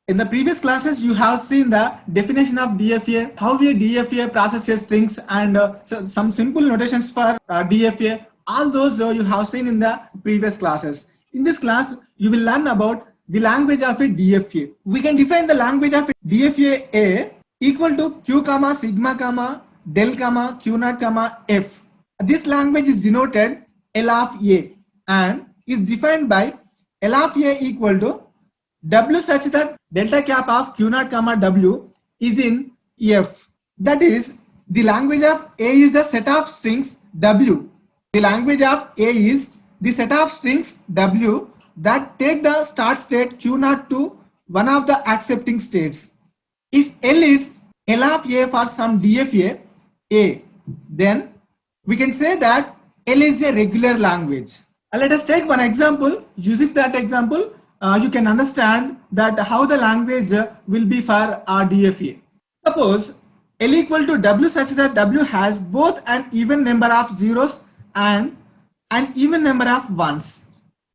In the previous classes, you have seen the definition of DFA, how a DFA processes strings, and some simple notations for DFA. All those you have seen in the previous classes. In this class, you will learn about the language of a DFA. We can define the language of a DFA A equal to Q comma sigma comma del comma Q naught comma F. This language is denoted L of A and is defined by L of A equal to W such that delta cap of Q naught comma W is in F. That is, the language of A is the set of strings W. The language of A is the set of strings W that take the start state Q naught to one of the accepting states. If L is L of A for some DFA A, then we can say that L is a regular language. Let us take one example. Using that example, you can understand that how the language will be for our DFA. Suppose L equal to W such that W has both an even number of zeros and an even number of ones.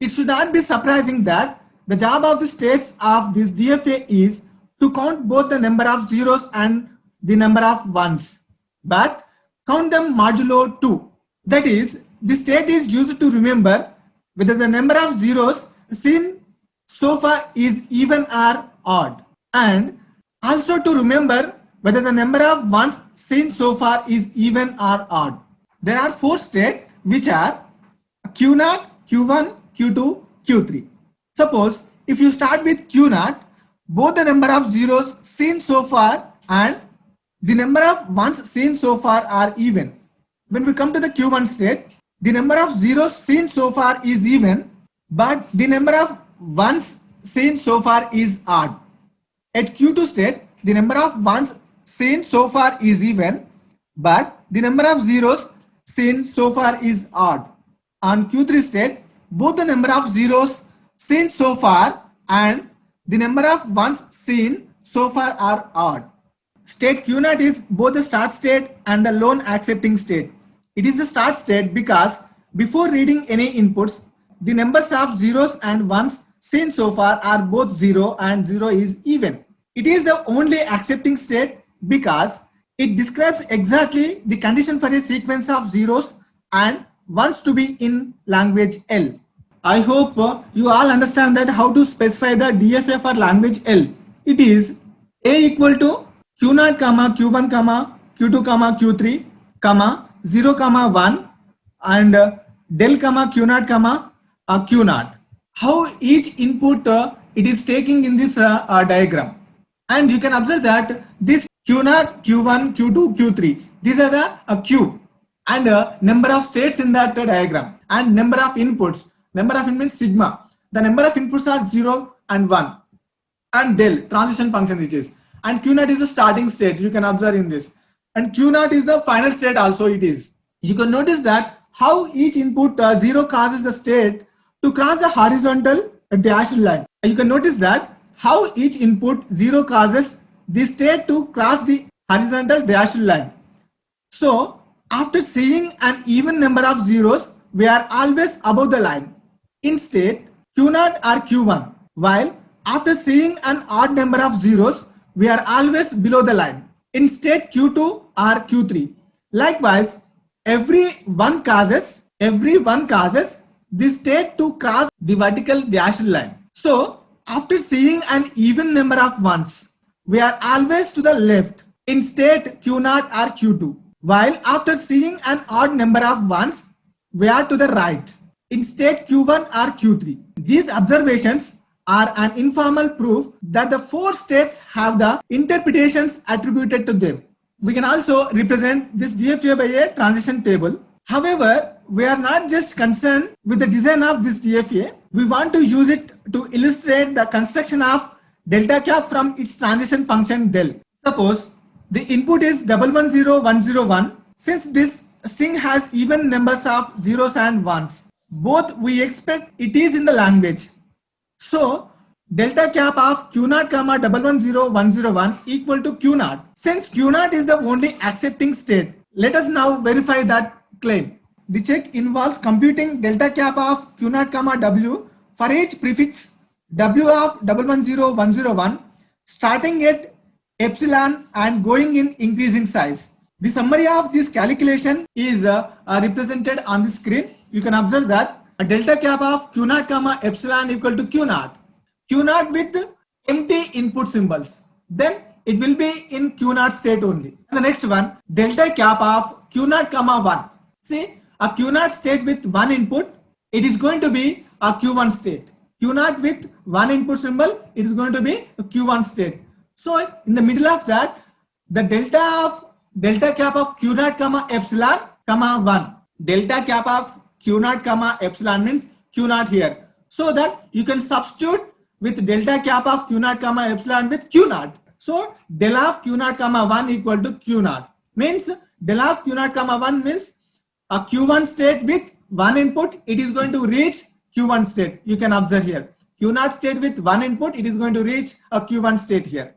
It should not be surprising that the job of the states of this DFA is to count both the number of zeros and the number of ones, but count them modulo 2. That is, the state is used to remember whether the number of zeros seen so far is even or odd, and also to remember whether the number of ones seen so far is even or odd. There are 4 states which are Q0, Q1, Q2, Q3. Suppose if you start with Q0, both the number of zeros seen so far and the number of ones seen so far are even. When we come to the Q1 state, the number of zeros seen so far is even, but the number of ones seen so far is odd. At Q2 state, the number of ones seen so far is even, but the number of zeros seen so far is odd. On Q3 state, both the number of zeros seen so far and the number of ones seen so far are odd. State Q0 is both the start state and the lone accepting state. It is the start state because before reading any inputs, the numbers of zeros and ones seen so far are both 0 and 0 is even. It is the only accepting state because it describes exactly the condition for a sequence of zeros and ones to be in language L. I hope you all understand that how to specify the DFA for language L. It is A equal to Q0 comma Q1 comma Q2 comma Q3 comma 0 comma 1 and del comma Q0 comma Q0. How each input it is taking in this diagram, and you can observe that this Q0, Q1, Q2, Q3, these are the Q and number of states in that diagram, and number of inputs. Number of inputs sigma. The number of inputs are 0 and 1, and del transition function which is, and Q0 is the starting state. You can observe in this, and Q0 is the final state also. It is. You can notice that how each input 0 causes the state to cross the horizontal dashed line. You can notice that how each input 0 causes the state to cross the horizontal dashed line. So after seeing an even number of zeros, we are always above the line in state Q0 or Q1, while after seeing an odd number of zeros, we are always below the line in state Q2 or Q3. Likewise, every one causes the state to cross the vertical dashed line. So after seeing an even number of ones, we are always to the left in state Q0 or Q2, while after seeing an odd number of ones, we are to the right in state Q1 or Q3. These observations are an informal proof that the 4 states have the interpretations attributed to them. We can also represent this DFA by a transition table. However, we are not just concerned with the design of this DFA. We want to use it to illustrate the construction of delta cap from its transition function del. Suppose the input is 110101. Since this string has even numbers of zeros and ones, both we expect it is in the language. So delta cap of Q0 comma 110101 equal to Q0. Since Q0 is the only accepting state, let us now verify that claim. The check involves computing delta cap of Q0 comma W for each prefix W of 110101 starting at epsilon and going in increasing size. The summary of this calculation is represented on the screen. You can observe that a delta cap of q naught comma epsilon equal to q naught with empty input symbols. Then it will be in q naught state only. And the next one, delta cap of q naught comma 1. See, a q naught state with one input, it is going to be a q1 state. Q naught with one input symbol, it is going to be a q1 state. So in the middle of that, the delta cap of q naught comma epsilon comma 1. Delta cap of q naught comma epsilon means q naught here. So that you can substitute with delta cap of q naught comma epsilon with q naught. So del of q naught comma 1 equal to q naught. Means del of q naught comma 1 means a q1 state with one input, it is going to reach q1 state. You can observe here. Q naught state with one input, it is going to reach a q1 state here.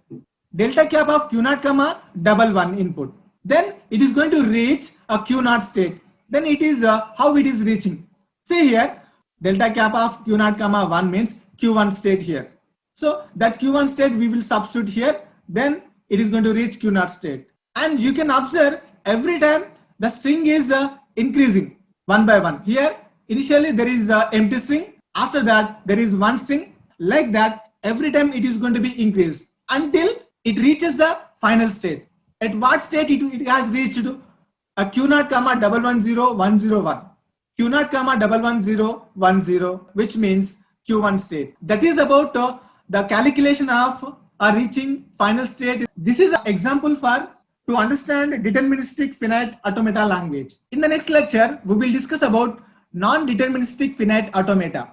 Delta cap of q naught comma double one input. Then it is going to reach a q naught state. Then it is how it is reaching. See here, delta cap of q naught comma 1 means q1 state here. So that q1 state we will substitute here. Then it is going to reach q naught state. And you can observe every time the string is increasing one by one. Here initially there is empty string. After that there is one string. Like that every time it is going to be increased until it reaches the final state. At what state it has reached to a q naught comma 110101. Q naught comma 11010, which means q1 state. That is about the calculation of reaching final state. This is an example for to understand deterministic finite automata language. In the next lecture, we will discuss about non-deterministic finite automata.